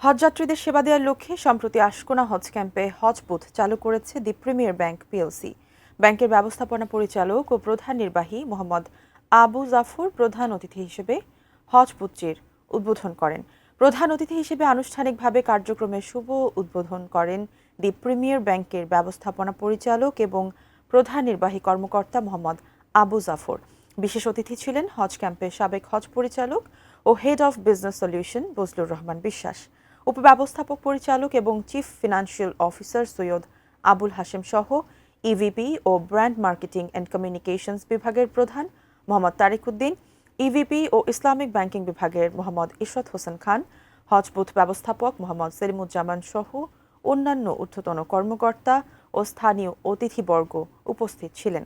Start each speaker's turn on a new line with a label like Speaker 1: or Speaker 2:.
Speaker 1: হজযাত্রীদের সেবা দেওয়ার লক্ষ্যে সম্প্রতি আশকোনা হজ ক্যাম্পে হজ বুথ চালু করেছে দি প্রিমিয়ার ব্যাংক পিএলসি। ব্যাংকের ব্যবস্থাপনা পরিচালক ও প্রধান নির্বাহী মোহাম্মদ আবু জাফর প্রধান অতিথি হিসেবে হজ বুথটির উদ্বোধন করেন। প্রধান অতিথি হিসেবে আনুষ্ঠানিকভাবে কার্যক্রমের শুভ উদ্বোধন করেন দি প্রিমিয়ার ব্যাংকের ব্যবস্থাপনা পরিচালক এবং প্রধান নির্বাহী কর্মকর্তা মোহাম্মদ আবু জাফর। বিশেষ অতিথি ছিলেন হজ ক্যাম্পের সাবেক হজ পরিচালক ও head of business solution Bazlur Rahman Biswas, উপব্যবস্থাপক পরিচালক এবং chief financial officer Syed Abul Hashem সহ ইভিপি ও ব্র্যান্ড মার্কেটিং অ্যান্ড কমিউনিকেশনস বিভাগের প্রধান মোহাম্মদ তারিক উদ্দিন, ইভিপি ও ইসলামিক ব্যাংকিং বিভাগের মোহাম্মদ ইশরাত হোসেন খান, হজ বুথ ব্যবস্থাপক মোহাম্মদ সেলিমুজ্জামান সহ অন্যান্য ঊর্ধ্বতন কর্মকর্তা ও স্থানীয় অতিথিবর্গ উপস্থিত ছিলেন।